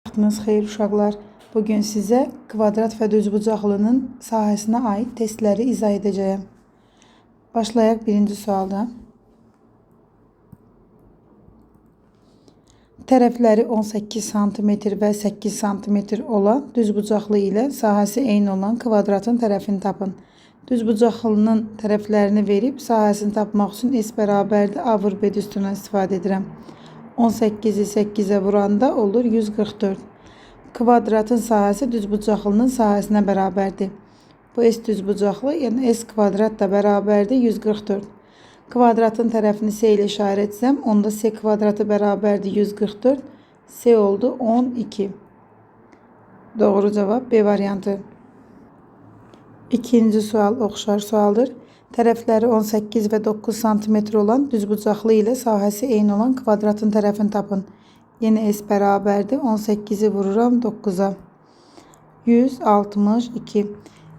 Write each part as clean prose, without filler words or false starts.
Vaxtınız xeyir uşaqlar. Bugün sizə kvadrat və düzbucaqlının sahəsinə aid testləri izah edəcəyəm. Başlayaq birinci sualdan. Tərəfləri 18 sm və 8 sm olan düzbucaqlı ilə sahəsi eyni olan kvadratın tərəfini tapın. Düzbucaqlının tərəflərini verib sahəsini tapmaq üçün S bərabərdir A vur B düsturundan istifadə edirəm. 18-i 8-ə vuranda olur 144. Kvadratın sahəsi düzbucaqlının sahəsinə bərabərdir. Bu S düzbucaqlı, yəni S kvadrat da bərabərdir 144. Kvadratın tərəfini S ilə işarət etsəm, onda S kvadratı bərabərdir 144. S oldu 12. Doğru cavab B variantı. İkinci sual oxşar sualdır. Tərəfləri 18 və 9 sm olan düzbucaqlı ilə sahəsi eyni olan kvadratın tərəfini tapın. Yenə S bərabərdir. 18-i vururam 9-a. 162.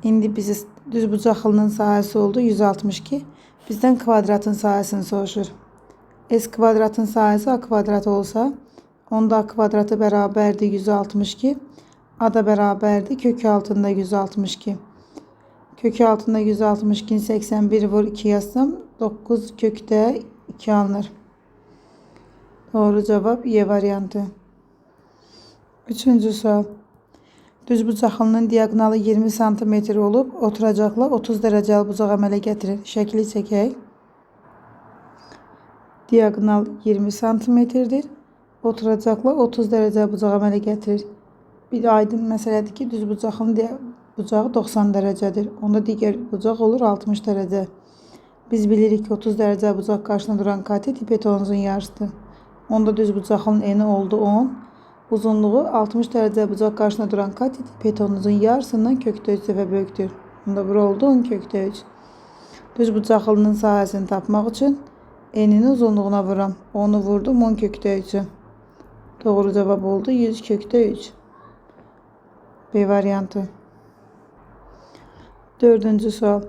İndi bizi düzbucaqlının sahəsi oldu 162. Bizdən kvadratın sahəsini soruşur. S kvadratın sahəsi A kvadrat olsa, onda A kvadratı bərabərdir 162. A da bərabərdir kök altında 162. Kökü altında 162, 81 vur 2 yazsam 9 kökdə 2 alınır. Doğru cevap Y variantı. Üçüncü sual. Düzbucaqlının diagonalı 20 cm olub, oturacaqla 30 dərəcəli bucaq əmələ gətirir. Şəkli çəkək. Diagonal 20 cm-dir. Oturacaqla 30 dərəcəli bucaq əmələ gətirir. Bir aydın məsələdir ki, düzbucaqlının bucağı 90 dərəcədir. Onda digər bucaq olur 60 dərəcə. Biz bilirik ki 30 dərəcə bucaq qarşısında duran katet hipotenuzun yarısıdır. Onda düzbucaqlının eni oldu 10. Uzunluğu 60 dərəcə bucaq qarşısında duran katet hipotenuzun yarısından kökdə 3 dəfə böyükdür. Onda bura oldu 10 kökdə 3. Düzbucaqlının sahəsini tapmaq üçün enini uzunluğuna vuram. 10'u vurdum 10 kökdə 3'ü. Doğru cevap oldu 100 kökdə 3. B variantı. Dördüncü sual.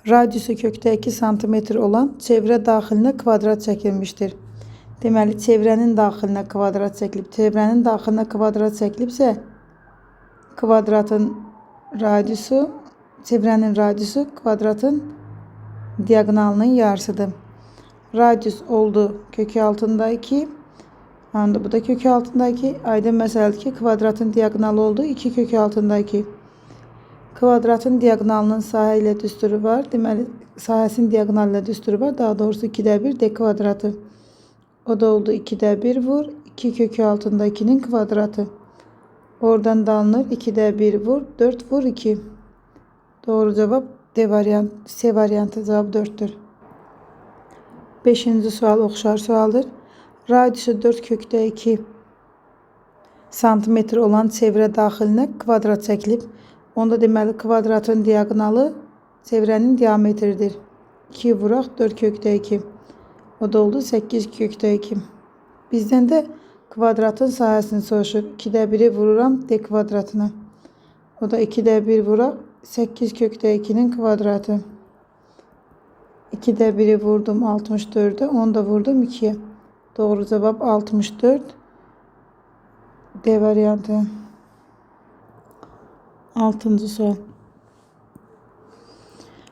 Radiusu kökdə 2 cm olan çevrə daxilinə kvadrat çəkilmişdir. Deməli, çevrənin daxilinə kvadrat çəkilib. Çevrənin daxilinə kvadrat çəkilibsə, kvadratın radiusu, çevrənin radiusu kvadratın diagonalının yarısıdır. Radius oldu kökü altında 2. Bu da kökü altında 2. Aydın məsələdir ki, kvadratın diagonalı oldu 2 kökü altında 2. Kvadratın diagonalının sahə ilə düsturu var. Deməli, sahəsinin diagonal ilə düsturu var. Daha doğrusu 2'də 1 D kvadratı. O da oldu 2'də 1 vur. 2 kökü altında 2'nin kvadratı. Oradan da alınır. 2'də 1 vur. 4 vur 2. Doğru cevap D variantı. C variantı cevabı 4'tür. 5. sual oxşar sualdır. Radiusu 4 kökdə 2 cm olan çevrə daxilinə kvadrat çəkilib. Onda deməli kvadratın diagonalı çevrənin diametridir. 2 vuraq 4 kökdə 2. O da oldu 8 kökdə 2. Bizdən də kvadratın sahəsini soruşur. 2'də 1'i vururam D kvadratına. O da 2'də 1 vuraq 8 kökdə 2'nin kvadratı. 2'də 1'i vurdum 64'e. 10 da vurdum 2'ye. Doğru cevap 64. D variantı. 6. sual.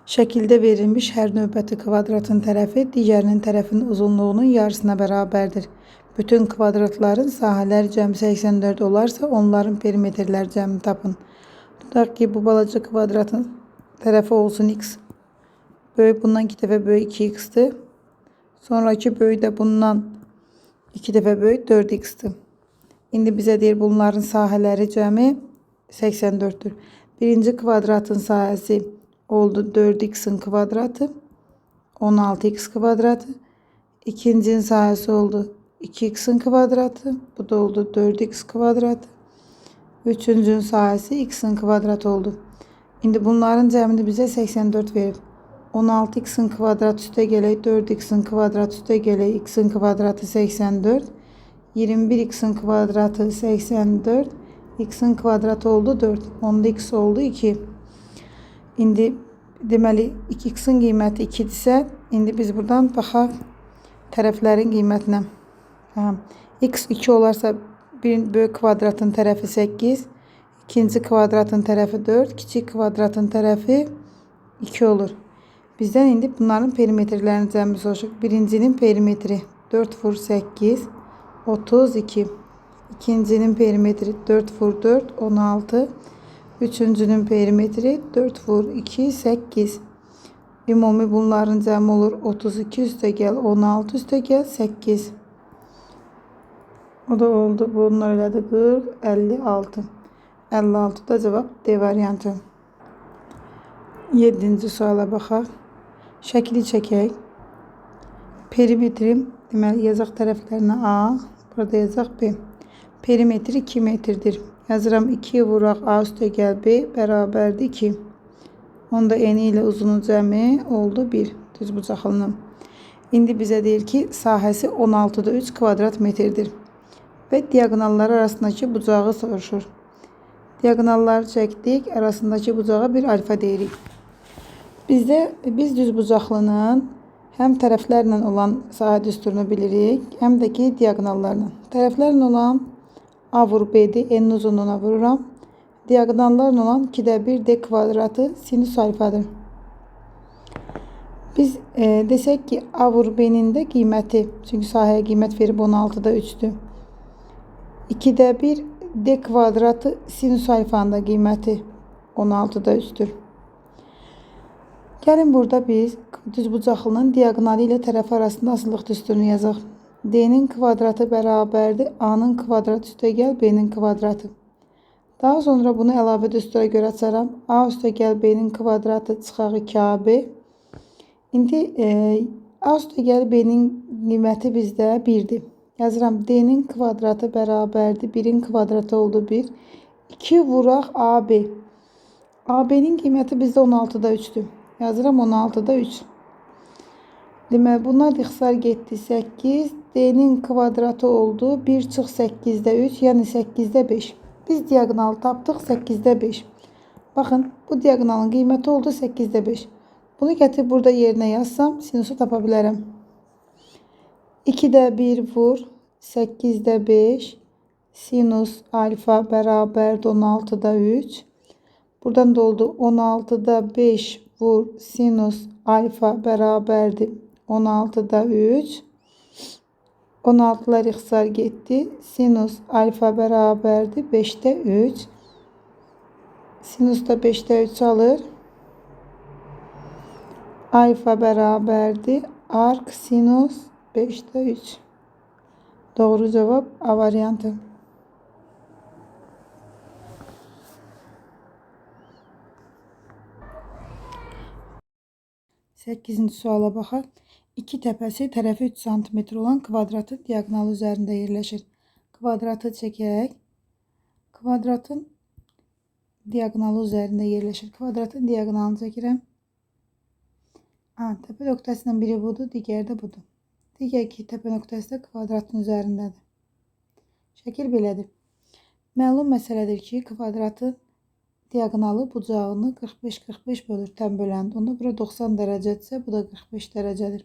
Şəkildə verilmiş hər növbəti kvadratın tərəfi digərinin tərəfinin uzunluğunun yarısına bərabərdir. Bütün kvadratların sahələri cəmi 84 olarsa, onların perimetrləri cəmi tapın. Tutaq ki, bu balaca kvadratın tərəfi olsun x. Böyük bundan 2 dəfə böyük 2x'dir. Sonraki böyük də bundan 2 dəfə böyük 4x'dir. İndi bizə deyir bunların sahələri cəmi 84'tür. Birinci kvadratın sahəsi oldu 4x'in kvadratı. 16x kvadratı. İkincinin sahəsi oldu 2x'in kvadratı. Bu da oldu 4x kvadratı. Üçüncünün sahəsi x'in kvadratı oldu. İndi bunların cəmini bizə 84 verib. 16x'in kvadratı üstə gələk 4x'in kvadratı üstə gələk x'in kvadratı 84. 21x'in kvadratı 84. X'in kvadratı oldu 4. Onda x oldu 2. İndi deməli x'in qiyməti 2-dirsə, indi biz buradan baxaq tərəflərin qiymətinə. X 2 olarsa Böyük kvadratın tərəfi 8, ikinci kvadratın tərəfi 4, kiçik kvadratın tərəfi 2 olur. Bizdən indi bunların perimetrlərini cəmi soruşuq. Birincinin perimetri 4 vur 8, 32. İkincinin perimetri 4 vur 4, 16. Üçüncünün perimetri 4 vur 2, 8. Ümumi bunların cəmi olur 32 üstəgəl 16 üstəgəl 8. O da oldu. Bunlar elədi 40, 56. 56 da cavab D variantı. 7-ci suala baxaq. Şəkli çəkək. Perimetrim, deməli yazaq tərəflərinə A, burada yazaq B. Perimetri 2 metrdir. Yazıram 2 vuraq A üstəgəl B bərabərdir 2. Onda eni ilə uzunu cəmi oldu 1. Düz bucaqlının. İndi bizə deyir ki, sahəsi 16'da 3 kvadrat metrdir. Və diagonallar arasındakı bucağı soruşur. Diagonalları çəkdik, arasındakı bucağa bir alfa deyirik. Biz düz bucaqlının həm tərəflərlə olan sahə düsturunu bilirik, həm də ki diagonallarla. Tərəflərlə olan A vur B'dir, N'in uzunluğuna vururam. Diagonallarla olan 2'də 1 D kvadratı sinüs alfadır. Biz desək ki, A vur B'nin də qiyməti, çünki sahəyə qiymət verib 16'da 3'dür. 2'də 1 D kvadratı sinüs alfanın da qiyməti 16'da 3'dür. Gəlin burada biz düzbucaqlının diagonalı ilə tərəfi arasında asıllıq düsturunu yazaq. D'nin kvadratı bərabərdir A'nın kvadratı üstəgəl B'nin kvadratı. Daha sonra bunu əlavə düstura görə açaram. A üstəgəl B'nin kvadratı çıxaq 2AB. İndi A üstəgəl B'nin qiyməti bizdə 1'dir. Yazıram D'nin kvadratı bərabərdir 1'in kvadratı oldu 1. 2 vuraq AB. AB'nin qiyməti bizdə 16'da 3'dür. Yazıram 16'da 3. Deməli bunlar ixtisar getdi 8. D'nin kvadratı oldu 1 çıx 8'də 3, yəni 8'də 5. Biz diagonalı tapdıq 8'də 5. Baxın, bu diagonalın qiyməti oldu 8'də 5. Bunu gətirib burada yerinə yazsam sinusu tapa bilərəm. 2'də 1 vur 8'də 5 sinus alfa bərabərdir 16'da 3. Buradan da oldu 16'da 5 vur sinus alfa bərabərdir 16'da 3. 16'lar ixtisar getdi. Sinus alfa bərabərdir 5'də 3. Sinus da 5'də 3 alır. Alfa bərabərdir arc sinus 5'də 3. Doğru cevap A variantı. Səkkizinci suala baxaq. İki təpəsi tərəfi 3 cm olan kvadratın diagonalı üzərində yerləşir. Kvadratı çəkək. Kvadratın diagonalı üzərində yerləşir. Kvadratın diagonalını çəkirəm. Təpə nöqtəsindən biri budur, digəri də budur. Digər iki təpə nöqtəsi də kvadratın üzərindədir. Şəkil belədir. Məlum məsələdir ki, kvadratın diagonalı bucağını 45-45 bölür, tən böləndə. Onda bura 90 dərəcədirsə, bu da 45 dərəcədir.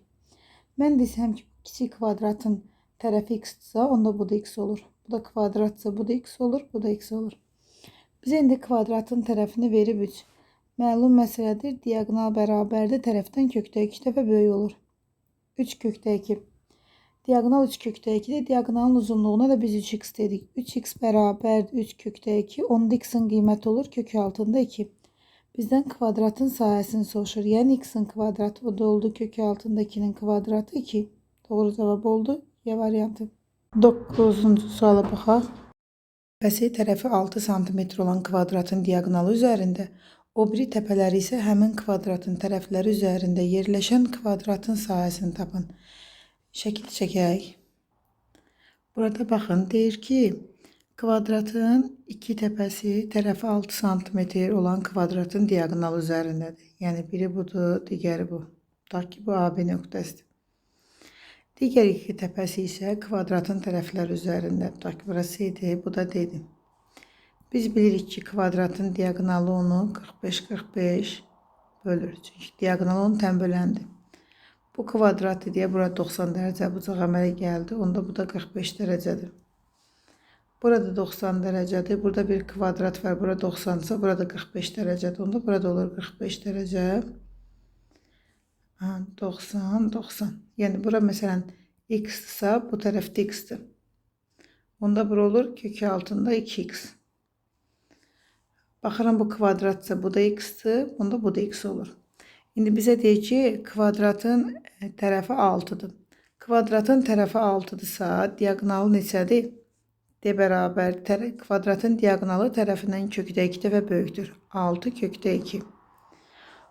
Mən desəm ki, kiçik kvadratın tərəfi x-dırsa, onda bu da x olur. Bu da kvadratsa, bu da x olur, bu da x olur. Bizə indi kvadratın tərəfini verib 3. Məlum məsələdir, diagonal bərabərdir, tərəfdən kökdə 2 dəfə böyük olur. 3 kökdə 2. Diagonal 3 kökdə 2-dir. Diagonalın uzunluğuna da biz 3x dedik. 3x bərabərdir 3 kökdə 2. Onda x-in qiyməti olur kök altında 2. Bizdən kvadratın sahəsini soruşur. Yəni x-in kvadratı. O da oldu kök altında 2'nin kvadratı 2. Doğru cevap oldu. Y variantı. 9-cu suala baxaq. Təpəsi tərəfi 6 cm olan kvadratın diagonalı üzərində, o biri təpələri isə həmin kvadratın tərəfləri üzərində yerləşən kvadratın sahəsini tapın. Şəkil çəkək. Burada baxın, deyir ki, kvadratın iki təpəsi tərəfi 6 cm olan kvadratın diagonalı üzərindədir. Yəni biri budur, digəri bu. Tutaq ki, bu AB nöqtəsidir. Digər iki təpəsi isə kvadratın tərəfləri üzərində. Tutaq ki, burası idi, bu da D-dir. Biz bilirik ki, kvadratın diagonalı onu 45-45 bölür. Çünki diagonalı onu tən böləndir. Bu kvadratı deyə bura 90 dərəcə bucaq əmələ gəldi. Onda bu da 45 dərəcədir. Burada 90 derecedir. Burada bir kvadrat var. Burada 90 ise burada 45 derecedir. Onda burada olur 45 derece. 90, 90. Yani bura mesela x ise bu tarafta x'tir. Onda bura olur kökü altında 2x. Baxıram bu kvadratsa bu da x'tir. Bunda bu da x olur. İndi bizə deyir ki kvadratın tərəfi 6'dır. Kvadratın tərəfi 6'dırsa diagonalı neçədir? D bərabər kvadratın diagonalı tərəfindən kökdə 2 dəfə böyükdür. 6 kökdə 2.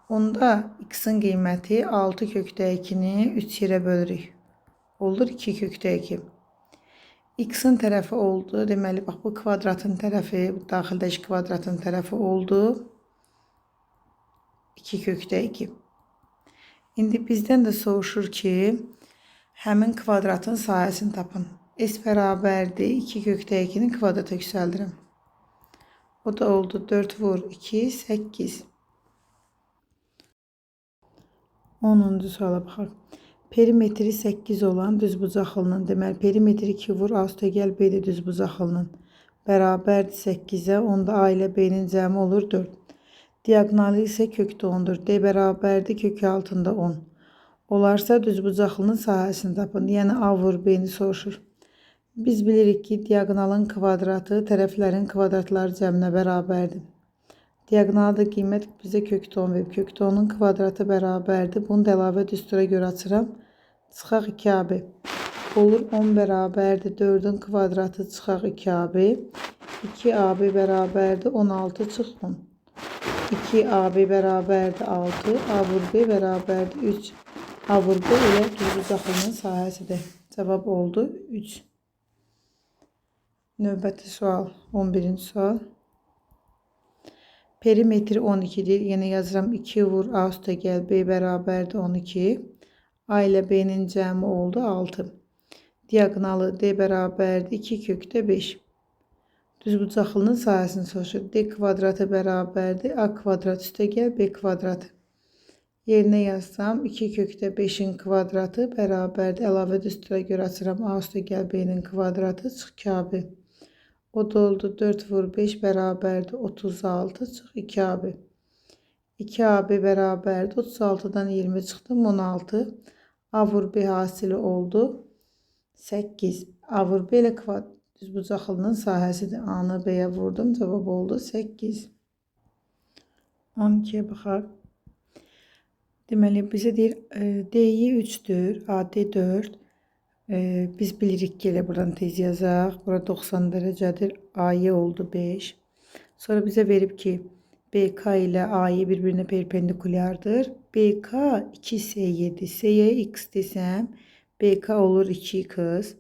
Onda x'in qiyməti 6 kökdə 2'ni 3 yerə bölürük. Olur 2 kökdə 2. X'in tərəfi oldu. Deməli bax bu kvadratın tərəfi, daxildəki kvadratın tərəfi oldu. 2 kökdə 2. İndi bizdən də soruşur ki, həmin kvadratın sahəsini tapın. S bərabərdir 2 kökdə 2'ni kvadrata yüksəldirəm. O da oldu 4 vur 2, 8. 10-cu suala baxaq. Perimetri 8 olan düzbucaqlının, deməli perimetri 2 vur A üstə gəl B də düzbucaqlının bərabərdir 8'ə. Onda A ilə B'nin cəmi olur 4. Diagonalı isə kökdə 10'dur. D bərabərdir kökü altında 10. Olarsa düzbucaqlının sahəsini tapın. Yəni A vur B'ni soruşur. Biz bilirik ki diagonalın kvadratı tərəflərin kvadratları cəminə bərabərdir. Diagonalda qiymət bizə kökdə 10 verib. Kökdə 10'un kvadratı bərabərdir. Bunu da əlavə düstura görə açıram. Çıxaq 2AB. Olur 10 bərabərdir 4'ün kvadratı çıxaq 2AB. 2AB bərabərdir 16 çıx 10. 2AB bərabərdir 6. A vur B bərabərdir 3. A vur B ilə düzbucaqlının sahəsidir. Cavab oldu 3. Növbəti sual 11-ci sual. Perimetri 12'dir. Yine yazıram 2 vur A üstə gəl B bərabərdir 12. A ilə B'nin cəmi oldu 6. Diagonalı D bərabərdir 2 kökdə 5. Düzbucaqlının sahəsini soruşur. D kvadratı bərabərdir A kvadrat üstə gəl B kvadratı. Yerinə yazsam 2 kökdə 5'in kvadratı bərabərdir. Əlavə düstura görə açıram. A üstə gəl B'nin kvadratı çıx 2AB. O da oldu 4 vur 5 bərabərdir 36 çıx 2AB. 2AB bərabərdir 36'dan 20 çıxdım 16. A vur B hasili oldu 8. A vur B ilə düzbucaqlının sahəsidir. A-nı B-yə vurdum. Cavab oldu 8. 12'ye baxaq. Deməli bizə deyir D-yi 3'dür. AD 4. Biz bilirik ki elə buradan tez yazaq. Burada 90 derecedir. A'yı oldu 5. Sonra bizə verib ki BK ile A'yı birbirine perpendikulardır. BK 2S7. S'ye x desem BK olur 2x.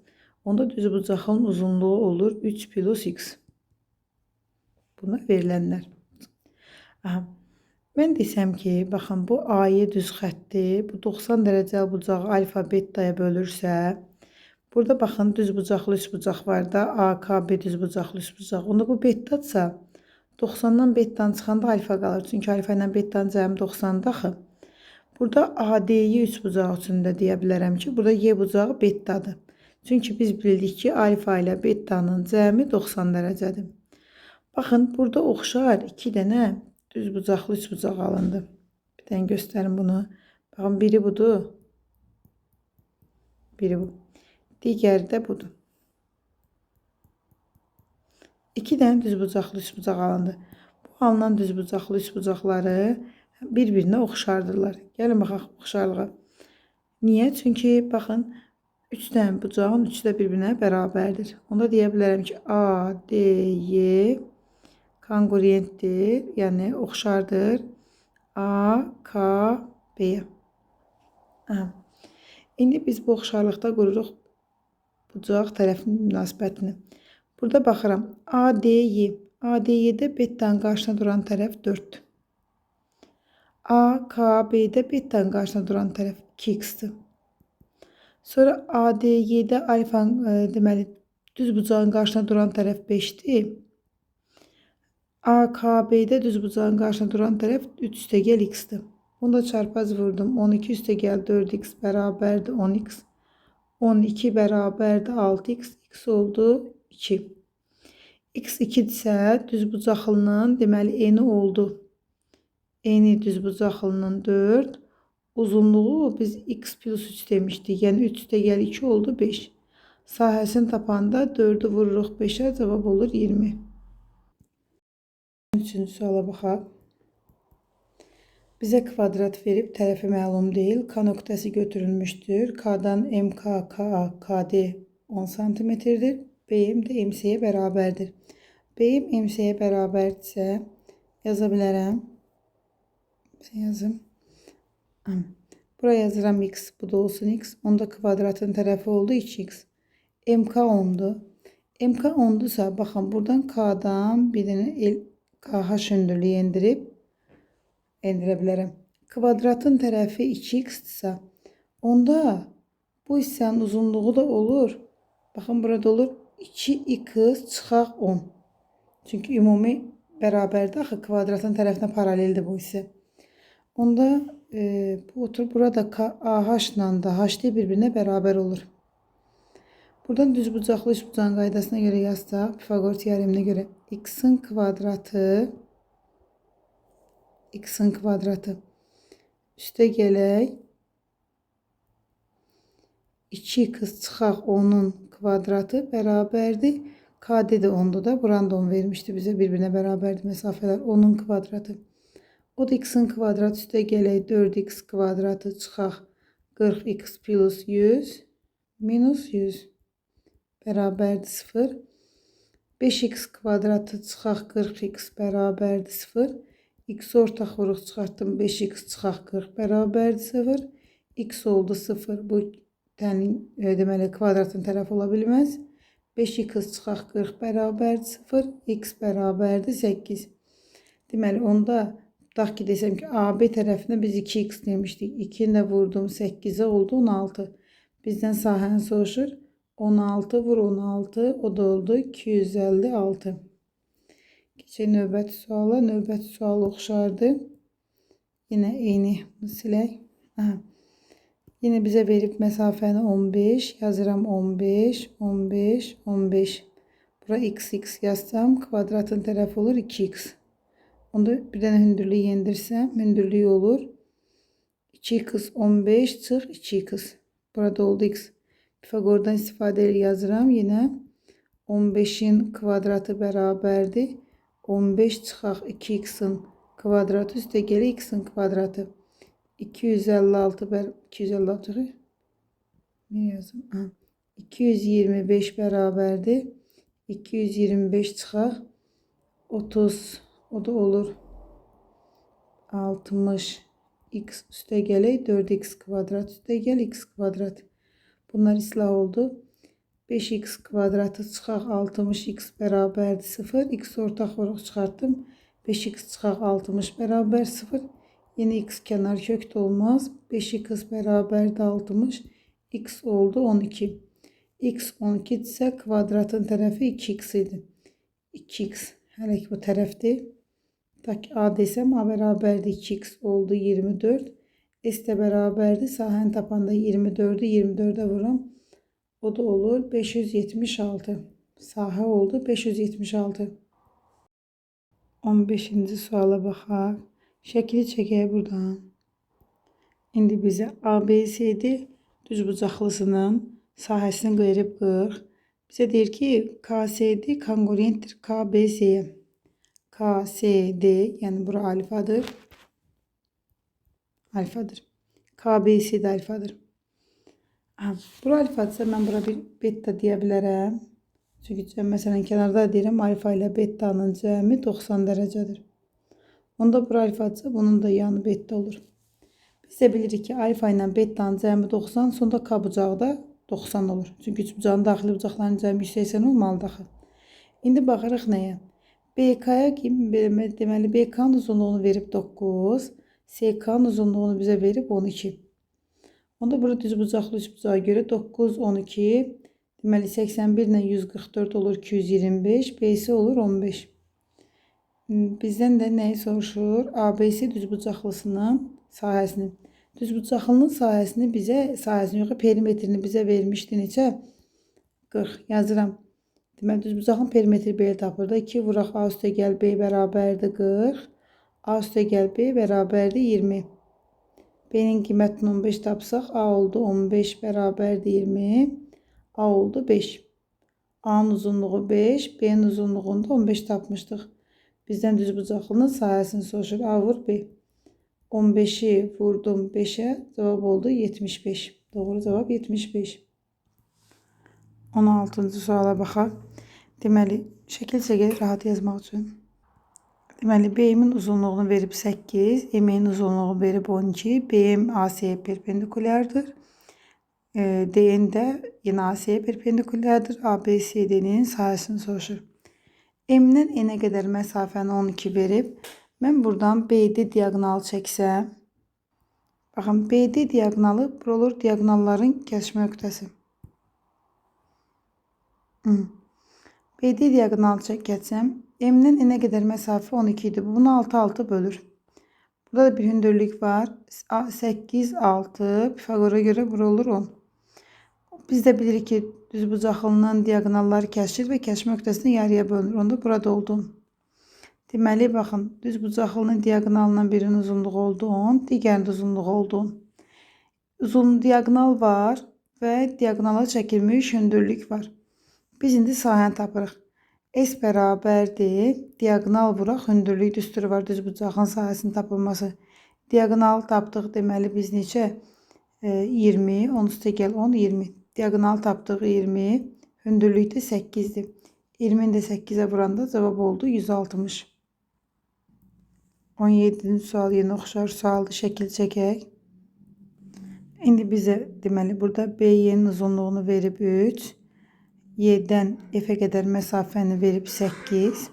Onda düzbucağın uzunluğu olur 3 plus x. Buna verilenler. Aha. Mən desəm ki, baxın bu A'yı düz xətdir. Bu 90 dərəcə bucağı alfa betaya bölürsə, burada baxın düzbucaqlı üçbucaq var da, AKB düzbucaqlı üçbucaq. Onda bu betadsa 90'dan bettan çıxanda alfa qalır. Çünki alfa ilə bettanın cəmi 90'dır axı. Burada AD'yi üçbucaq üçün də deyə bilərəm ki, burada Y bucağı bettadır. Çünki biz bildik ki alfa ilə bettanın cəmi 90 dərəcədir. Baxın burada oxşar 2 dənə düzbucaqlı üçbucaq alındı. Bir dənə göstərim bunu. Baxın biri budur. Biri bu. Digəri də budur. 2 dənə düzbucaqlı üçbucaq alındı. Bu alınan düzbucaqlı üçbucaqları bir-birinə oxşardırlar. Gəlin baxaq oxşarlığa. Niyə? Çünki baxın 3 dənə bucağın üçü də bir-birinə bərabərdir. Onda deyə bilərəm ki A, D, Y kongruentdir, yəni oxşardır A, K, B-yə. İndi biz bu oxşarlıqda qururuq bucaq tərəfinin münasibətini. Burada baxıram. ADY. ADY-də bettanın qarşısına duran tərəf 4'dür. AKB'də bettanın qarşısına duran tərəf 2x-dir. Sonra ADY'də alfanın deməli düzbucağın qarşısına duran tərəf 5'dir. AKB'də düzbucağın qarşısına duran tərəf 3 üstə gəl x-dir. Onu da çarpaz vurdum. 12 üstə gəl 4x bərabərdir 10x. 12 bərabərdir 6x. X oldu 2. x2 isə düzbucaqlının deməli eni oldu. Eni düzbucaqlının 4. Uzunluğu biz x plus 3 demişdik. Yəni 3 üstə gəl 2 oldu 5. Sahəsini tapanda 4'ü vururuq 5'ə, cavab olur 20. Üçüncü suala baxaq. Bizə kvadrat verib tərəfi məlum deyil. K nöqtəsi götürülmüşdür. K'dan MK, KA, KD 10 cm-dir. BM də MC'yə bərabərdir. BM MC'yə bərabərdirsə yaza bilərəm. Yazım. Buraya yazıram x, bu da olsun x. Onda kvadratın tərəfi oldu 2x. MK 10'du. MK 10'dursa baxın buradan K'dan bir dənə KH hündürlüyü endirə bilərəm. Kvadratın tərəfi 2x-dirsə onda bu hissənin uzunluğu da olur. Baxın burada olur 2x çıxaq 10. Çünki ümumi bərabərdir. Axı kvadratın tərəfinə paraleldir bu hissə. Onda bu otur burada AH ilə də HD bir-birinə bərabər olur. Buradan düzbucaqlı üçbucağın qaydasına görə yazsaq, Pifagor teoreminə görə x-in kvadratı üstə gələk 2x çıxaq 10'un kvadratı bərabərdir. KD də 10'dur da. Buranı da 10 vermişdi bizə. Bir-birinə bərabərdir məsafələr. 10'un kvadratı. O da x'in kvadratı üstə gələk 4x kvadratı çıxaq 40x plus 100 minus 100 bərabərdir 0. 5x kvadratı çıxaq 40x bərabərdir 0. X ortaq vuruq çıxartdım 5x çıxaq 40 bərabərdir 0. X oldu 0. Bu deməli kvadratın tərəfi ola bilməz. 5x çıxaq 40 bərabərdir 0. X bərabərdir 8. Deməli onda tutaq ki desəm ki AB tərəfinə biz 2x demişdik. 2'ni də vurdum 8'e oldu 16. Bizdən sahəni soruşur. 16 vur 16 o da oldu 256. Keçək növbəti suala. Növbəti sual oxşardı. Yine eyni silək. Yine bizə verib məsafəni 15. Yazıram 15, 15, 15. Bura x yazsam kvadratın tərəfi olur 2x. Onda bir dənə hündürlüyü yendirsəm, hündürlüyü olur 2x 15 çıx 2x. Burada oldu x. Pifagordan istifadə yazıram. Yine 15'in kvadratı bərabərdir. 15 çıxaq 2x'in kvadratı üstə gələ x'in kvadratı. 256 ne yazım? 225 bərabərdir. 225 çıxaq 30. O da olur 60 x üstə gələk 4x kvadrat üstə gəl x kvadrat. Bunlar islah oldu. 5x kvadratı çıxaq 60x bərabərdir 0. X ortaq vuruq çıxartdım. 5x çıxaq 60 bərabər 0. Yine x kənar kökdə olmaz. 5x bərabərdir 60. X oldu 12. X 12 isə kvadratın tərəfi 2x idi. 2x hələ ki bu tərəfdir. Tak A desem A bərabərdir 2x oldu 24. S də bərabərdir. Sahəni tapanda 24'ü 24'e vuram. O da olur 576. Sahə oldu 576. 15-ci suala baxaq. Şəkili çəkək buradan. İndi bizə ABCD düzbucaqlısının sahəsini verib 40. Bizə deyir ki KCD kongruentdir KBC'ye. KCD yani bura alfadır. Alfadır. KBC de alfadır. Bura alfadırsa mən bura bir beta deyə bilərəm. Çünki məsələn kənarda deyirəm alfa ilə betanın cəmi 90 dərəcədir. Onda bura alfadırsa bunun da yanı beta olur. Biz də bilirik ki alfa ilə betanın cəmi 90, sonda K bucaqda 90 olur. Çünki üç bucağın daxili bucaqların cəmi 180 olmalıdır axı. İndi baxırıq nəyə? BK'ya deməli BK'nın uzunluğunu verib 9. SK'nın uzunluğunu bizə verib 12. Onda burada düzbucaqlı üçbucağa görə 9, 12. Deməli 81 ilə 144 olur 225. BC olur 15. Bizdən də nəyi soruşur? ABC düzbucaqlısının sahəsini. Düzbucaqlının sahəsini bizə, sahəsini yox, perimetrini bizə vermişdi neçə? 40 yazıram. Deməli düzbucağın perimetri belə tapılır da 2 vuraq A üstə gəl B bərabərdir 40. A üstə gəl B bərabərdir 20. B'nin qiymətini 15 tapsaq A oldu 15 bərabərdir 20. A oldu 5. A'nın uzunluğu 5, B'nin uzunluğunda 15 tapmışdıq. Bizdən düzbucaqlının sahəsini soruşur. A vur B. 15'i vurdum 5'e, cevap oldu 75. Doğru cevap 75. 16-cı suala baxaq. Deməli, şəkil çəkək rahat yazmaq üçün. Deməli, BM-in uzunluğunu verib 8, M-in uzunluğu verib 12, BM AC-yə perpendikulyardır. DN də yenə AC-yə perpendikulyardır. ABCD'nin sahəsini soruşur. M-dən N-ə qədər məsafəni 12 verib. Mən buradan BD diagonal çəksəm, baxın, BD diagonalı bura olur diagonalların kəsişmə nöqtəsi. BD diagonal çəksəm, M-dən N-ə qədər məsafə 12 idi. Bunu 6 bölür. Burada da bir hündürlük var. 8, 6. Pifagora görə bura olur 10. Biz də bilirik ki, düzbucaqlının diagonalları kəsişir və kəsişmə nöqtəsini yarıya bölünür. Onda burada oldu. Deməli, baxın, düzbucaqlının diagonalından birinin uzunluğu oldu 10, digərinin uzunluğu oldu 10. Uzun diagonal var və diagonala çəkilmiş hündürlük var. Biz indi sahəni tapırıq. S bərabərdir. Diagonal vuraq, hündürlük düsturu var düzbucağın sahəsinin tapılması. Diagonal tapdıq. Deməli, biz neçə? 20. 10 üstə gəl 10, 20. Diagonal tapdıq 20. Hündürlük də 8'dir. 20'ni də 8'ə vuranda cavab oldu 160. 17-ci sual yenə oxşar sualdır. Şəkil çəkək. İndi bizə deməli burada BY-nin uzunluğunu verib 3. Y'dən F'ə qədər məsafəni verib 8.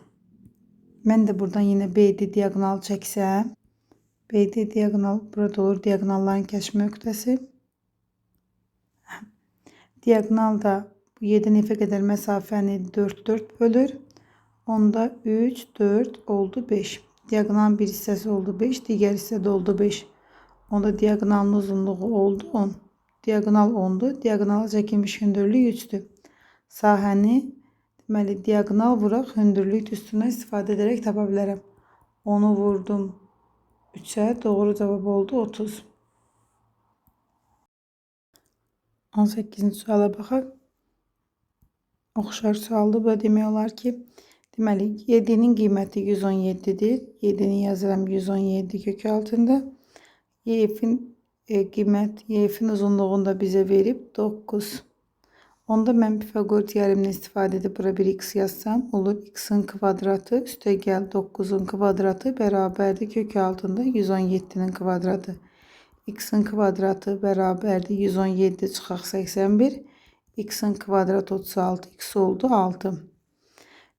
Mən də buradan yenə BD diagonal çəksəm. BD diagonal burada olur. Diagonalların kəsişmə nöqtəsi. Diagonal da 7'dən F'ə qədər məsafəni 4 bölür. Onda 3, 4 oldu 5. Diagonalın bir hissəsi oldu 5. Digər hissədə oldu 5. Onda diagonalın uzunluğu oldu 10. Diagonal 10'dur. Diagonala çəkilmiş hündürlük 3'dür. Sahəni deməli diagonal vuraq, hündürlük düsturundan istifadə edərək tapa bilərəm. 10'u vurdum 3'ə, doğru cavab oldu 30. 18-ci suala baxaq. Oxşar sualdır. Bu demək olar ki, deməli 7'nin qiyməti 117'dir. 7'ni yazıram 117 kök altında. YF'in qiymət, YF'in uzunluğunu da bizə verib 9. Onda mən Pifagor teoremindən istifadə edib bura bir x yazsam, olur x'in kvadratı üstə gəl 9'un kvadratı bərabərdir kök altında 117'nin kvadratı. X'in kvadratı bərabərdir 117 çıxaq 81. X'in kvadratı 36, x oldu 6.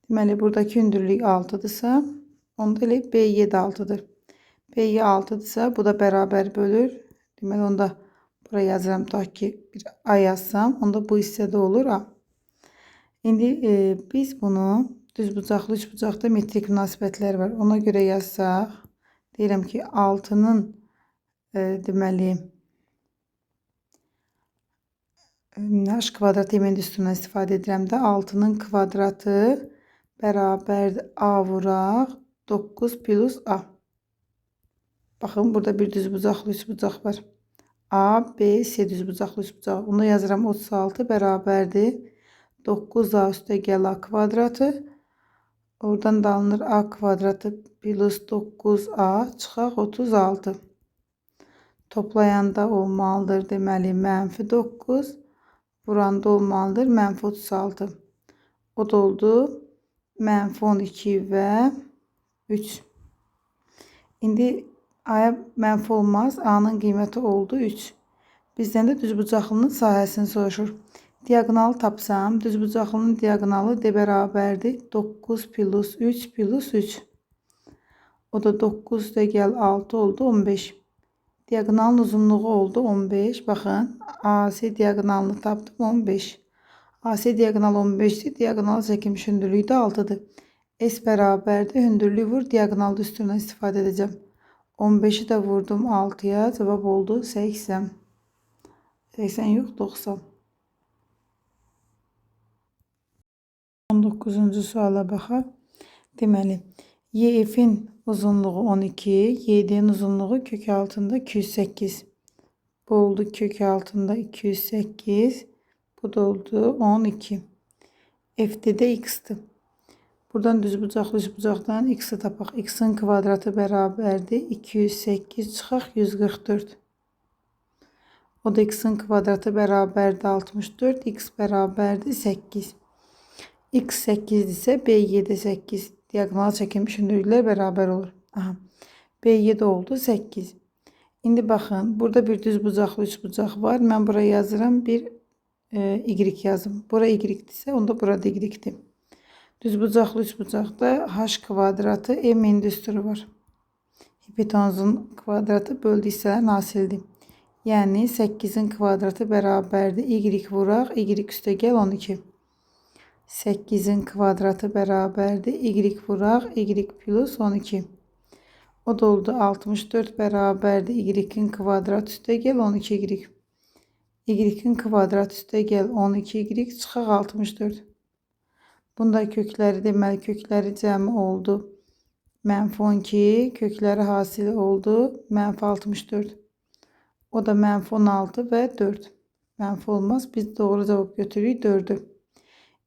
Deməli, buradakı hündürlük 6'dırsa, onda elə BY də 6'dır. BY 6'dırsa, bu da bərabər bölür. Deməli, onda buraya yazıram, ta ki bir A yazsam, onda bu hissədə olur A. İndi biz bunu düzbucaqlı, üçbucaqda metrik münasibətlər var. Ona görə yazsaq, deyirəm ki, 6'nın deməli h kvadrat yemin düsturundan istifadə edirəm də 6'nın kvadratı bərabərdir A vuraq 9 plus A. Baxın, burada bir düzbucaqlı üçbucaq var. A, B, C düzbucaqlı üçbucaq. Onu yazıram 36 bərabərdir 9A üstə gəl A kvadratı. Oradan da alınır A kvadratı plus 9A çıxaq 36. Toplayanda olmalıdır deməli mənfi 9. Buranda olmalıdır mənfi 36. O da oldu mənfi 12 və 3. İndi A'ya mənfi olmaz. A'nın qiyməti oldu 3. Bizdən də düzbucaqlının sahəsini soruşur. Diagonalı tapsam, düzbucaqlının diagonalı D bərabərdir 9 plus 3 plus 3. O da 9 da gəl 6 oldu 15. Diagonalın uzunluğu oldu 15. Baxın, AC diagonalını tapdım 15. AC diagonal 15'dir. Diagonal çəkilmiş hündürlüyü də 6'dır. S bərabərdir. Hündürlüyü vur. Diagonal düsturundan istifadə edəcəm. 15'i də vurdum 6'ya. Cavab oldu 80. 80 yox, 90. 19-cu suala baxaq. Deməli, YF-in uzunluğu 12, YD-nin uzunluğu kök altında 208. Bu oldu kök altında 208. Bu da oldu 12. F'de de x'tir. Buradan düzbucaqlı üçbucaqdan x'i tapaq. X'in kvadratı bərabərdir 208 çıxaq 144. O da x'in kvadratı bərabərdir 64. X bərabərdir 8. X 8 ise B7 8. Diagonal çəkilmiş hündürlüklər bərabər olur. Aha. B7 oldu 8. İndi baxın, burada bir düzbucaqlı üçbucaq var. Mən buraya yazıram, bir y yazım. Bura y-dirsə, onda burada y-dir. Düzbucaqlı üçbucaqda h kvadratı m düsturu var. Hipotenuzun kvadratı böldü hissələrin hasildir. Yəni 8'in kvadratı bərabərdir. Y vuraq, y üstə gəl 12. 8'in kvadratı bərabərdir. Y vuraq, y plus 12. O da oldu 64 bərabərdir. Y-in kvadrat üstə gəl 12y. Y-in kvadrat üstə gəl 12y çıxaq 64. Bunda kökləri deməli kökləri cəmi oldu. -12, kökləri hasili oldu. -64. O da -16 və 4. Mənfi olmaz. Biz doğru cavab götürürük 4'ü.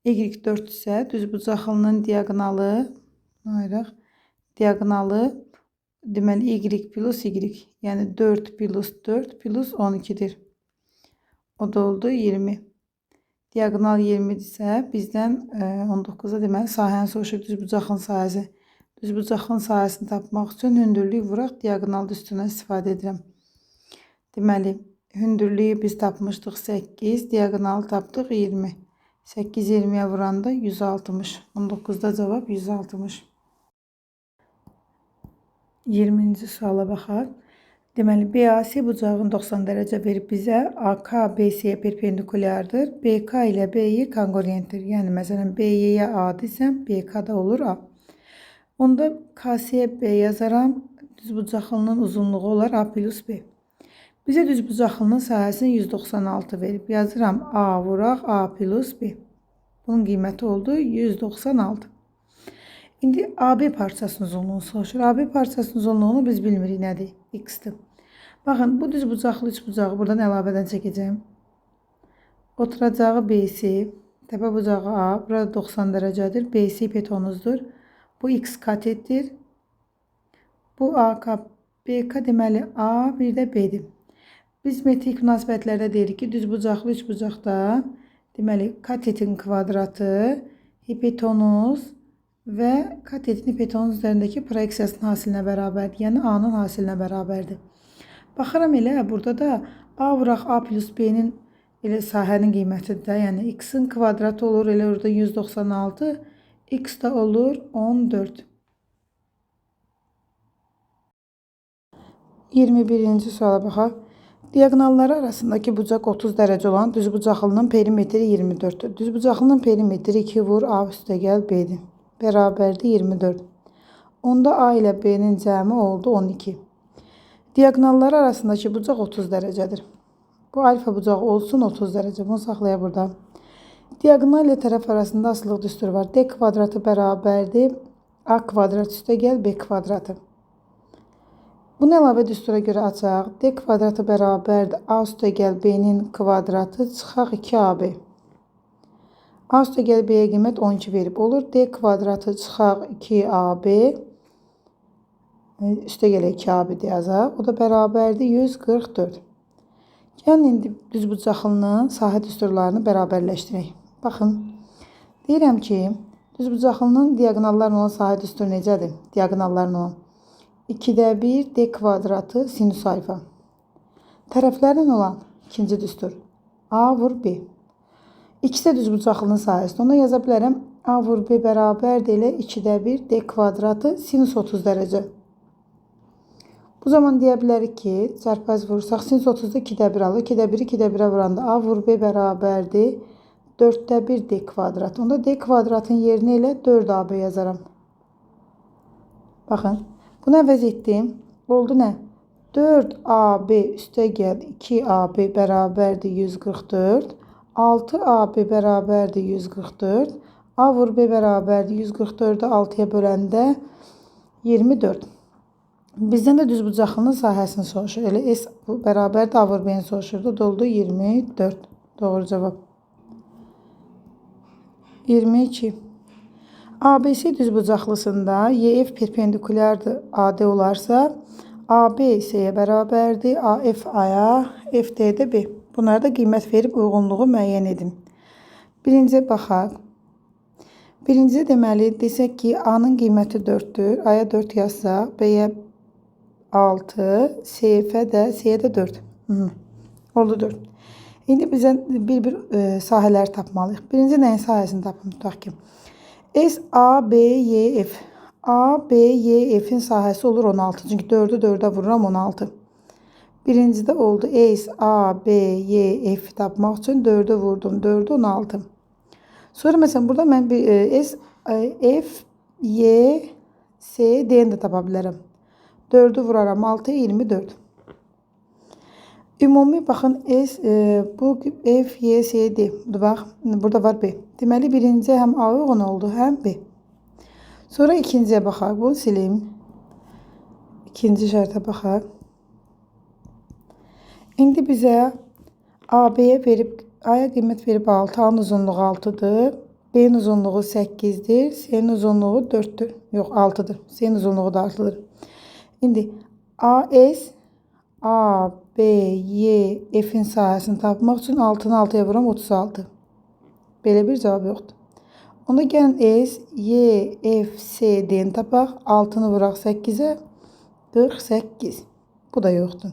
Y4 ise düzbucaqlının diagonalı ayıraq. Diagonalı deməli y plus y. Yəni 4 plus 4 plus 12'dir. O da oldu 20. Diagonal 20 ise bizdən 19'a deməli sahəni soruşur, düzbucaqlının sahəsi. Düzbucaqlının sahəsini tapmaq üçün hündürlüyü vuraq, diagonal üstündən istifadə edirəm. Deməli, hündürlüyü biz tapmışdıq 8, diagonalı tapdıq 20. 8 20'ye vuranda 160. 19'da cavab 160. 20-ci suala baxaq. Deməli, BAC bucağın 90 dərəcə verib bizə. AK BC-yə perpendikulyardır. BK ilə BY kongruentdir. Yəni, məsələn, BY-yə A desəm, BK da olur A. Onda KC-yə B yazaram. Düzbucaqlının uzunluğu olar A plus B. Bizə düzbucaqlının sahəsini 196 verib. Yazıram A vuraq A plus B. Bunun qiyməti oldu 196. İndi AB parçasının uzunluğunu soruşur. AB parçasının uzunluğunu biz bilmirik nədir? X-dir. Baxın, bu düzbucaqlı üçbucağı buradan əlavədən çəkəcəm. Oturacağı BC, təpə bucağı A, burada 90 dərəcədir. BC hipotenuzdur. Bu X katetdir. Bu AK, BK deməli A, bir də B'dir. Biz metrik münasibətlərdə deyirik ki, düzbucaqlı üçbucaqda deməli katetin kvadratı, hipotenuz və katetin hipotenuz üzərindəki proyeksiyasının hasilinə bərabərdir. Yəni A-nın hasilinə bərabərdir. Baxıram elə burada da A vuraq A plus B-nin elə sahənin qiymətidir də. Yəni X-in kvadratı olur elə orada 196, X da olur 14. 21-ci suala baxaq. Diagonalları arasındakı bucaq 30 dərəcə olan düzbucaqlının perimetri 24'dür. Düzbucaqlının perimetri 2 vur A üstə gəl B-dir. Bərabərdir 24. Onda A ilə B-nin cəmi oldu 12. Diagonalları arasındakı bucaq 30 dərəcədir. Bu alfa bucağı olsun 30 dərəcə. Bunu saxlayaq burada. Diagonal ilə tərəf arasında asılılıq düsturu var. D kvadratı bərabərdir A kvadrat üstə gəl B kvadratı. Bunu əlavə düstura görə açaq. D kvadratı bərabərdir A üstə gəl B-nin kvadratı çıxaq 2AB. A üstə gəl B-yə qiymət 12 verib olur. D kvadratı çıxaq 2AB. Üstə gələ 2AB yazaq. O da bərabərdir 144. Gəlin indi düzbucaqlının sahə düsturlarını bərabərləşdirək. Baxın. Deyirəm ki, düzbucaqlının diagonallarla olan sahə düsturu necədir? Diagonallarla olan 2'də 1 D kvadratı sinüs alfa. Tərəflərlə olan ikinci düstur. A vur B. İkisi də düzbucaqlının sahəsidir. Ona yaza bilərəm. A vur B bərabərdir elə 2'də 1 D kvadratı sinüs 30 dərəcə. Bu zaman deyə bilərik ki, çarpaz vursaq, sinüs 30'da 2'də 1 alır. 2'də 1'i 2'də 1'ə vuranda A vur B bərabərdir 4'də 1 D kvadrat. Onda D kvadratın yerinə elə 4AB yazaram. Baxın, bunu əvəz etdim. Oldu nə? 4AB üstə gəl 2AB bərabərdir 144. 6AB bərabərdir 144. A vur B bərabərdir 144-ü 6-ya böləndə 24. Bizdən də düzbucaqlının sahəsini soruşur. Elə S bərabərdir A vur B-ni soruşurdu. Doldu 24. Doğru cavab. 22. ABC düzbucaqlısında YF perpendikulyardır AD olarsa AB C-yə bərabərdir. AF A-ya, FD də B. Bunlara da qiymət verib uyğunluğu müəyyən edin. Birinciyə baxaq. Birincidə deməli desək ki, A-nın qiyməti 4-dür. A-ya 4 yazsaq, B-yə 6, C-yə də 4. Oldu 4. İndi bizə bir sahələri tapmalıyıq. Birinci nəyin sahəsini tapın, tutaq ki. S, A, B, Y, F. A, B, Y, F'in sahəsi olur 16. Çünki 4'ü 4'ə vururam 16. Birincidə oldu S, A, B, Y, F tapmaq üçün 4'ü vurdum. 4'ü 16. Sonra məsələn burada mən bir S, F, Y, C, D-ni də tapa bilərəm. 4'ü vuraram 6'ya 24. Ümumi baxın S, bu F, Y, C, D. Bax, burada var B. Deməli birinci həm A uyğun oldu, həm B. Sonra ikinciyə baxaq. Bunu sileyim. İkinci şərtə baxaq. İndi bizə AB-yə verib, A-ya qiymət verib 6. A-nın uzunluğu 6'dır. B-nin uzunluğu 8'dir. C-nin uzunluğu 4'dür. Yox, 6'dır. C-nin uzunluğu da 6'dır. İndi AS, A, B, Y, F'in sahəsini tapmaq üçün 6'nı 6'ya vuram 36. Belə bir cavab yoxdur. Onda gəlin S, Y, F, C, D-ni tapaq. 6'nı vuraq 8'ə 48. Bu da yoxdur.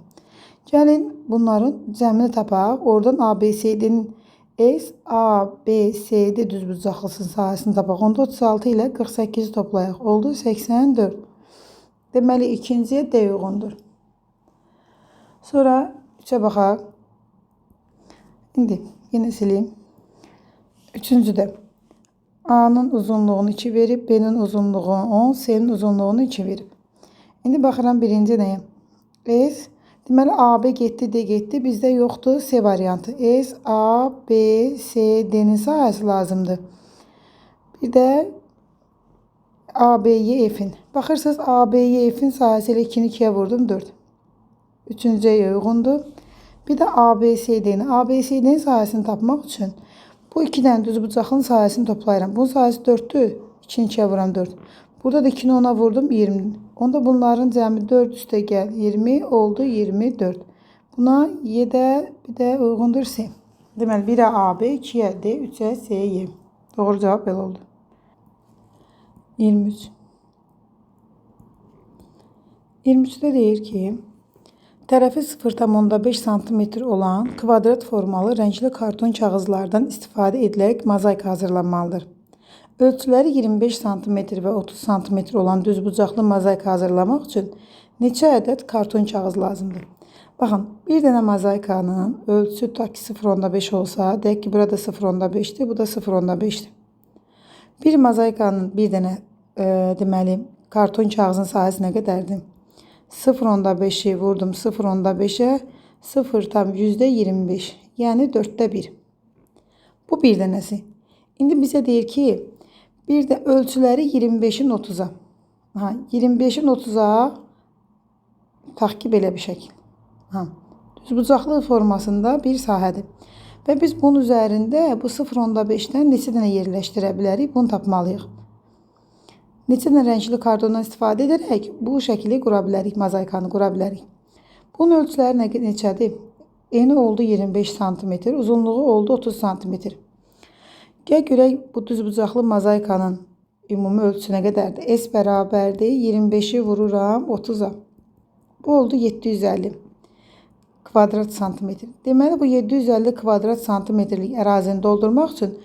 Gəlin bunların cəmini tapaq. Oradan A, B, C, D-nin S, A, B, C, D düzbucaqlısının sahəsini tapaq. Onda 36 ilə 48'i toplayaq. Oldu 84. Deməli ikinciyə D uyğundur. Sonra 3'ə baxaq. İndi yenə sileyim. Üçüncüdə A-nın uzunluğunu 2 verib, B-nin uzunluğunu 10, C-nin uzunluğunu 2 verib. İndi baxıram birinci nəyə? S, deməli AB getdi, D getdi. Bizdə yoxdur C variantı. S, A, B, C, D-nin sahəsi lazımdır. Bir də A, B, Y, F'in. Baxırsınız A, B, Y, F'in sahəsi ilə 2'ni 2'yə vurdum 4. Üçüncüyə uyğundur. Bir də A, B, C, D-nin. A, B, C, D-nin sahəsini tapmaq üçün bu 2 dənə düzbucaqlının sahəsini toplayıram. Bunun sahəsi 4'dür. 2'ni 2'yə vuram 4. Burada da 2'ni 10'a vurdum 20. Onda bunların cəmi 4 üstə gəl 20 oldu 24. Buna Y də bir də uyğundur C. Deməli 1'ə A, B, 2'yə D, 3'ə C, Y. Doğru cavab belə oldu. 23. 23'də deyir ki, tərəfi 0,5 cm olan kvadrat formalı rəngli karton kağızlardan istifadə edilərək mozaika hazırlanmalıdır. Ölçüləri 25 cm və 30 cm olan düzbucaqlı mozaika hazırlamaq üçün neçə ədəd karton kağız lazımdır? Baxın, bir dənə mozaikanın ölçüsü tutaq ki 0,5 olsa, deyək ki burada 0,5'dir, bu da 0,5'dir. Bir mozaikanın bir dənə deməli karton kağızın sahəsi nə qədərdir? 0,5'i vurdum 0,5'e 0,25. Yəni 4'də 1. Bu bir dənəsi. İndi bizə deyir ki, bir də ölçüləri 25'in 30'a. 25'in 30'a tutaq ki belə bir şəkil. Düzbucaqlı formasında bir sahədir. Və biz bunun üzərində bu 0,5'dən neçə dənə yerləşdirə bilərik? Bunu tapmalıyıq. Neçə dənə rəngli kartondan istifadə edərək bu şəkili qura bilərik, mozaikanı qura bilərik. Bunun ölçüləri neçədir? Eni oldu 25 cm, uzunluğu oldu 30 cm. Gəl görək bu düzbucaqlı mozaikanın ümumi ölçüsü nə qədərdir? S bərabərdir 25'i vururam 30'a. Bu oldu 750 kvadrat santimetr. Deməli bu 750 kvadrat santimetrlik ərazini doldurmaq üçün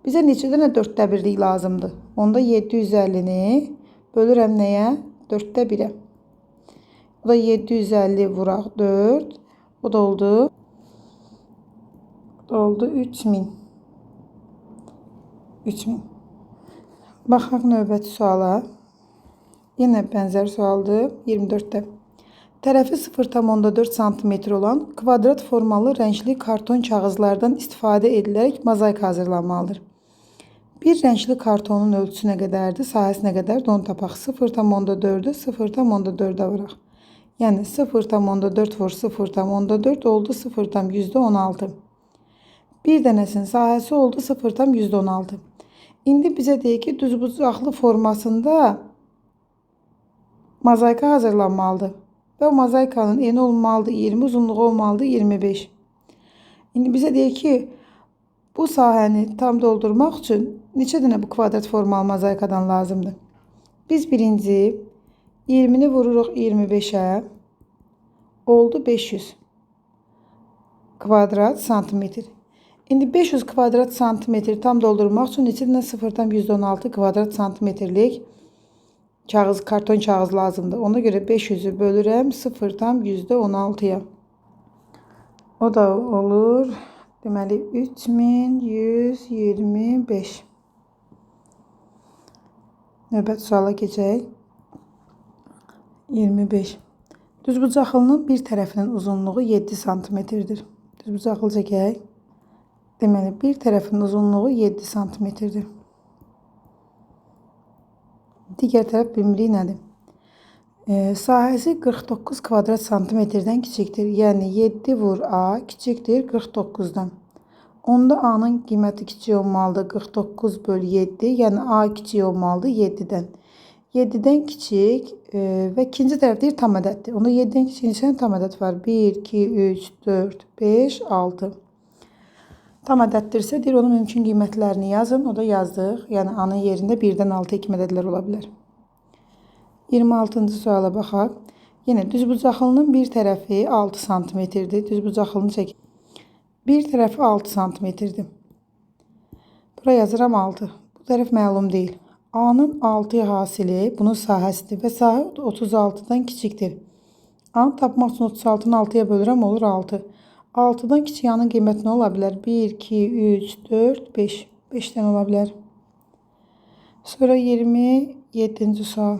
bizə neçə dənə 4'də 1'lik lazımdır? Onda 750'ni bölürəm nəyə? 4'də 1'ə. Bu da 750 vuraq 4. Bu da oldu 3000. 3000. Baxaq növbəti suala. Yenə bənzər sualdır. 24'də. Tərəfi 0,4 cm olan kvadrat formalı rəngli karton kağızlardan istifadə edilərək mozaika hazırlanmalıdır. Bir rəngli kartonun ölçüsü nə qədərdir? Sahəsi nə qədərdir? Onu tapaq. 0,4'ü 0,4'ə vuraq. Yəni 0,4 vur 0,4 oldu 0,16. Bir dənəsinin sahəsi oldu 0,16. İndi bizə deyir ki, düzbucaqlı formasında mozaika hazırlanmalıdır. Və o mozaikanın eni olmalıdır 20, uzunluğu olmalıdır 25. İndi bizə deyir ki, bu sahəni tam doldurmaq üçün neçə dənə bu kvadrat formalı mozaikadan lazımdır? Biz birinci 20'ni vururuq 25'ə. Oldu 500 kvadrat santimetr. İndi 500 kvadrat santimetr tam doldurmaq üçün neçə dənə 0,16 kvadrat santimetrlik karton kağız lazımdır. Ona görə 500'ü bölürəm 0,16'ya. O da olur. Deməli 3125. Növbət suala keçək. 25. Düzbucaqlının bir tərəfinin uzunluğu 7 santimetrdir. Düzbucaqlı çəkək. Deməli bir tərəfinin uzunluğu 7 santimetrdir. Digər tərəf bilmirik nədir? Sahəsi 49 kvadrat santimetrdən kiçikdir. Yəni 7 vur A kiçikdir 49'dan. Onda A'nın qiyməti kiçik olmalıdır 49 böl 7. Yəni A kiçik olmalıdır 7'dən. 7'dən kiçik və ikinci tərəf deyir tam ədəddir. Onda 7'dən kiçik neçə tam ədəd var? 1, 2, 3, 4, 5, 6. Tam ədəddirsə deyir onun mümkün qiymətlərini yazın. O da yazdıq. Yəni A'nın yerində 1-dən 6 kimi ədədlər ola bilər. 26-cı suala baxaq. Yenə düzbucaqlının bir tərəfi 6 santimetrdir. Düzbucaqlını çək. Bir tərəfi 6 santimetrdir. Bura yazıram 6. Bu tərəf məlum deyil. A'nın 6 hasili bunun sahəsidir və sahə 36'dan kiçikdir. A'nı tapmaq üçün 36'nı 6'ya bölürəm olur 6. 6'dan kiçik A'nın qiyməti nə ola bilər? 1, 2, 3, 4, 5. 5'dən ola bilər. Sonra 27-ci sual.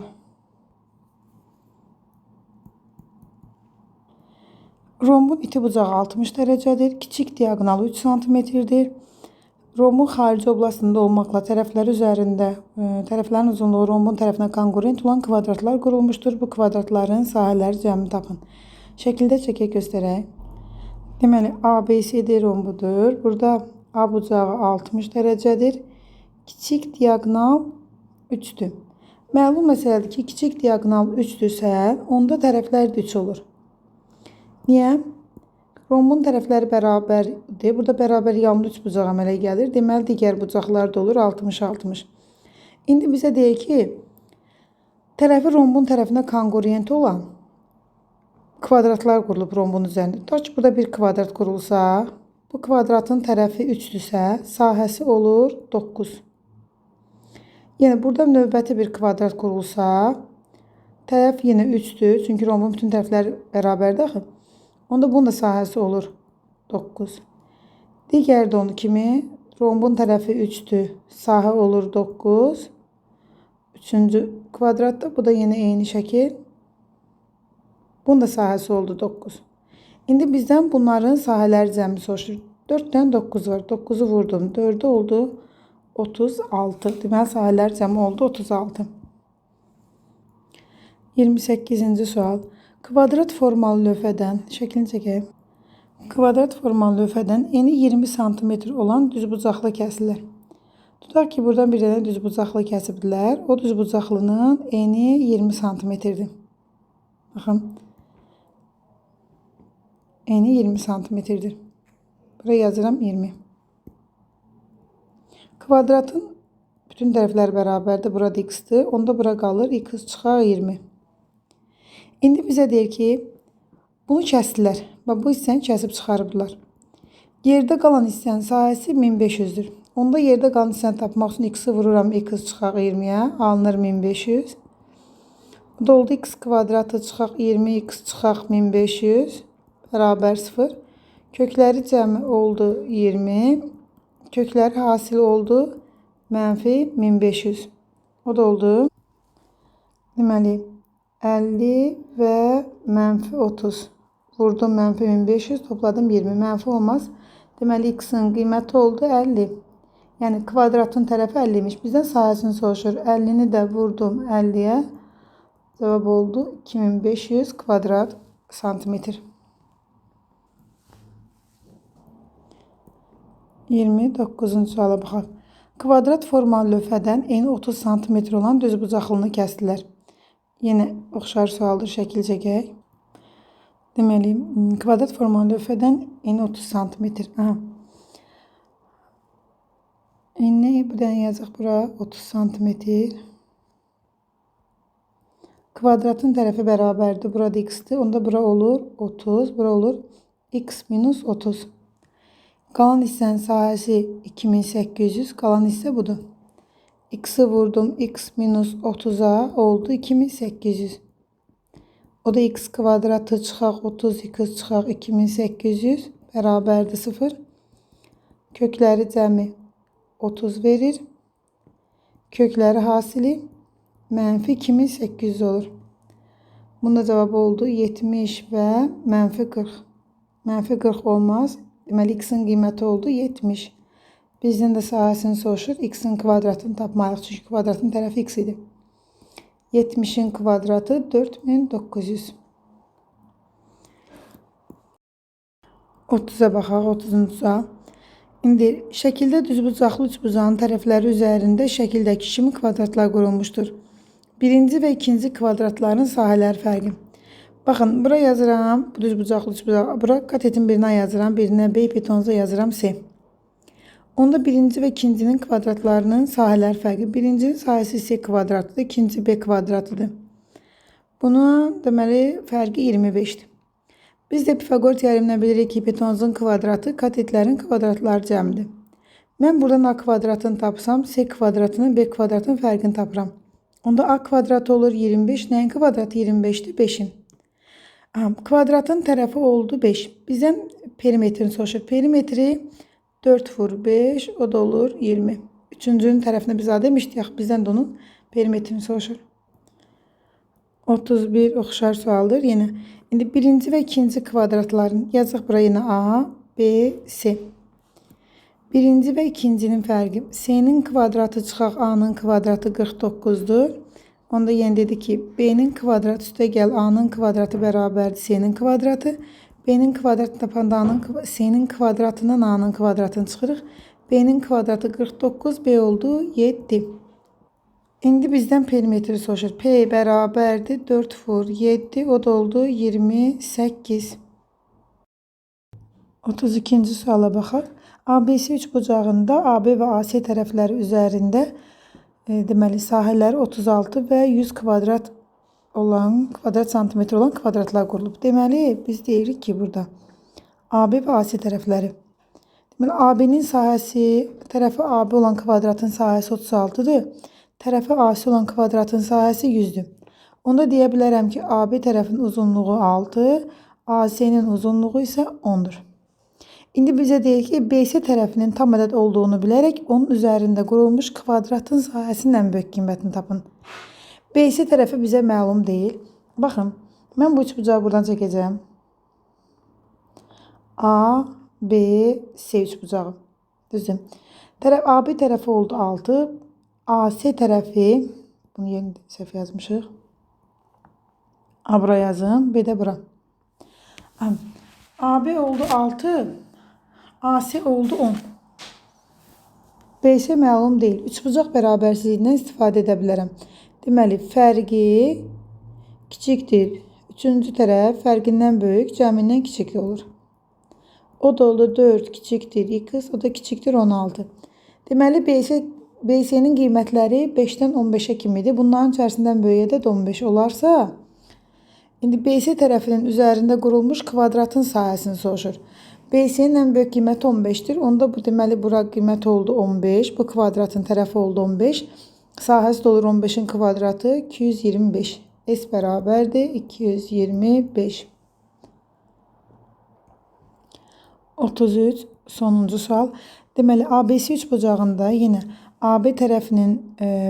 Rombun iti bucağı 60 dərəcədir. Kiçik diagonalı 3 santimetrdir. Rombun xarici oblastında olmaqla tərəfləri üzərində tərəflərin uzunluğu rombun tərəfinə konkurent olan kvadratlar qurulmuşdur. Bu kvadratların sahələri cəmi tapın. Şəkildə çəkək göstərək. Deməli ABCD rombudur. Burada A bucağı 60 dərəcədir. Kiçik diagonal 3'dür. Məlum məsələdir ki, kiçik diagonal 3'dürsə, onda tərəflər də 3 olur. Niyə? Rombun tərəfləri bərabərdir. Burada bərabər yanlı 3 bucaq əmələ gəlir. Deməli, digər bucaqlar da olur 60-60. İndi bizə deyir ki, tərəfi rombun tərəfinə konkurent olan kvadratlar qurulub rombun üzərində. Tutaq ki, burada bir kvadrat qurulsa, bu kvadratın tərəfi 3'dürsə, sahəsi olur 9. Yəni, burada növbəti bir kvadrat qurulsa, tərəf yenə 3'dür. Çünki rombun bütün tərəfləri bərabərdir axı. Onda bunun da sahəsi olur 9. Digər də onu kimi rombun tərəfi 3'dür. Sahə olur 9. Üçüncü kvadratda bu da yenə eyni şəkil. Bunun da sahəsi oldu 9. İndi bizdən bunların sahələri cəmi soruşur. 4'dən 9 var. 9'u vurdum. 4'ü oldu 36. Deməli sahələr cəmi oldu 36. 28-ci sual. Kvadrat formalı lövhədən, şəklini çəkək. Kvadrat formalı lövhədən eni 20 cm olan düzbucaqlı kəsilir. Tutaq ki, buradan bir dənə düzbucaqlı kəsibdilər. O düzbucaqlının eni 20 cm-dir. Baxın. Eni 20 cm-dir. Buraya yazıram 20. Kvadratın bütün tərəfləri bərabərdir. Burada x-dir. Onda bura qalır. X çıxar 20. İndi bizə deyir ki, bunu kəsdilər. Və bu hissəni kəsib çıxarıbdılar. Yerdə qalan hissənin sahəsi 1500'dür. Onda yerdə qalan hissəni tapmaq üçün x-i vururam. X çıxaq 20'yə. Alınır 1500. Bu da oldu x kvadratı çıxaq 20. X çıxaq 1500. Bərabər 0. Kökləri cəmi oldu 20. Kökləri hasil oldu mənfi 1500. O da oldu. Deməli 50 və mənfi 30. Vurdum mənfi 1500, topladım 20. Mənfi olmaz. Deməli, x-in qiyməti oldu 50. Yəni kvadratın tərəfi 50 imiş. Bizdən sahəsini soruşur. 50-ni də vurdum 50-yə. Cavab oldu 2500 kvadrat santimetr. 29-cu suala baxaq. Kvadrat formalı lövhədən eni 30 sm olan düzbucaqlını kəsdilər. Yenə oxşar sualdır, şəkil çəkək. Deməli, kvadrat formalı lövhədən eni 30 sm. Eni bu dənə yazıq bura 30 sm. Kvadratın tərəfi bərabərdir. Burada x-dir. Onda bura olur 30. Bura olur x minus 30. Qalan hissənin sahəsi 2800. Qalan hissə budur. X-i vurdum. X minus 30'a oldu 2800. O da x kvadratı çıxaq 30x çıxaq 2800 bərabərdir 0. Kökləri cəmi 30 verir. Kökləri hasili mənfi 2800 olur. Bunda cavab oldu 70 və mənfi 40. Mənfi 40 olmaz. Deməli x-in qiyməti oldu 70. Bizdən də sahəsini soruşur. X-in kvadratını tapmalıyıq. Çünki kvadratın tərəfi x idi. 70'in kvadratı 4900. 30'a baxaq. 30-cu sual. İndi şəkildə düzbucaqlı üçbucağın tərəfləri üzərində şəkildəki kimi kvadratlar qurulmuşdur. Birinci və ikinci kvadratların sahələri fərqi. Baxın, bura yazıram. Bu düzbucaqlı üçbucaq. Bura katetin birinə yazıram. Birinə B, betonza yazıram C. Onda birinci və ikincinin kvadratlarının sahələri fərqi. Birincinin sahəsi C kvadratıdır. İkinci B kvadratıdır. Bunun deməli fərqi 25'dir. Biz də Pifagor teoremindən bilirik ki, betonzun kvadratı katetlərin kvadratları cəmidir. Mən buradan A kvadratını tapsam, C kvadratının B kvadratının fərqini tapıram. Onda A kvadratı olur 25. Nəyin kvadratı 25'dir? 5'in. Kvadratın tərəfi oldu 5. Bizdən perimetrini soruşur. Perimetri 4 vur 5, o da olur 20. Üçüncünün tərəfinə biz A demişdik. Bizdən də onun perimetrini soruşur. 31 oxşar sualdır. Yenə. İndi birinci və ikinci kvadratların yazıq bura yenə A, B, C. Birinci və ikincinin fərqi. C'nin kvadratı çıxaq A'nın kvadratı 49'dur. Onda yenə dedi ki, B'nin kvadratı üstə gəl A'nın kvadratı bərabərdir C'nin kvadratı. B'nin kvadratını tapanda C'nin kvadratından A'nın kvadratını çıxırıq. B'nin kvadratı 49, B oldu 7. İndi bizdən perimetri soruşur. P bərabərdir 4 vur 7, o da oldu 28. 32-ci suala baxaq. ABC üçbucağında AB və AC tərəfləri üzərində deməli sahələri 36 və 100 kvadrat santimetr olan kvadratlar qurulub. Deməli biz deyirik ki, burada AB və AC tərəfləri. Deməli AB'nin sahəsi, tərəfi AB olan kvadratın sahəsi 36'dır. Tərəfi AC olan kvadratın sahəsi 100'dür. Onda deyə bilərəm ki, AB tərəfinin uzunluğu 6, AC'nin uzunluğu isə 10'dur. İndi bizə deyir ki, BC tərəfinin tam ədəd olduğunu bilərək onun üzərində qurulmuş kvadratın sahəsinin ən böyük qiymətini tapın. BC tərəfi bizə məlum deyil. Baxın, mən bu üçbucağı buradan çəkəcəm. A, B, C üçbucağı. Düzdür. AB tərəfi oldu 6. AC tərəfi, bunu yeni səhv yazmışıq. A bura yazın, B də bura. AB oldu 6. AC oldu 10. BC məlum deyil. Üçbucaq bərabərsizliyindən istifadə edə bilərəm. Deməli, fərqi kiçikdir. Üçüncü tərəf fərqindən böyük, cəmindən kiçikli olur. O da oldu 4 kiçikdir x, o da kiçikdir 16. Deməli, BC'nin qiymətləri 5-dən 15'ə kimidir. Bunların içərisindən böyük ədəd 15 olarsa, indi BC tərəfinin üzərində qurulmuş kvadratın sahəsini soruşur. BC'nin ən böyük qiyməti 15'dir. Onda bu deməli bura qiymət oldu 15. Bu kvadratın tərəfi oldu 15. Sahəsi də olur 15'in kvadratı 225. S bərabərdir 225. 33 sonuncu sual. Deməli ABC üçbucağında yenə AB tərəfinin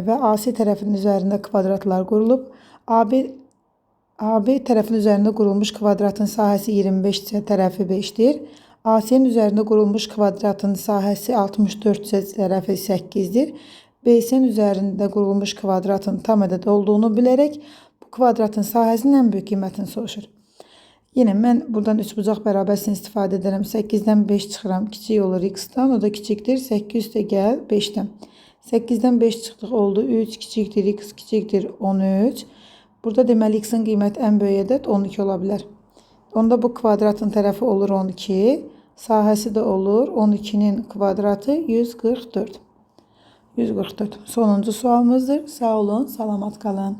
və AC tərəfinin üzərində kvadratlar qurulub. AB tərəfinin üzərində qurulmuş kvadratın sahəsi 25 isə tərəfi 5'dir. AS'nin üzərində qurulmuş kvadratın sahəsi 64 tərəfi 8-dir. BS'nin üzərində qurulmuş kvadratın tam ədəd olduğunu bilərək bu kvadratın sahəsinin ən böyük qiymətini soruşur. Yenə mən buradan üçbucaq bərabərsini istifadə edirəm. 8-dən 5 çıxıram, kiçik olur x-dan, o da kiçikdir 8 üstə gəl 5-dən. 8-dən 5 çıxdıq, oldu 3 kiçikdir x kiçikdir 13. Burada deməli x-in qiyməti ən böyük ədəd 12 ola bilər. Onda bu kvadratın tərəfi olur 12, sahəsi də olur 12'nin kvadratı 144. 144. Sonuncu sualımızdır. Sağ olun, salamat qalın.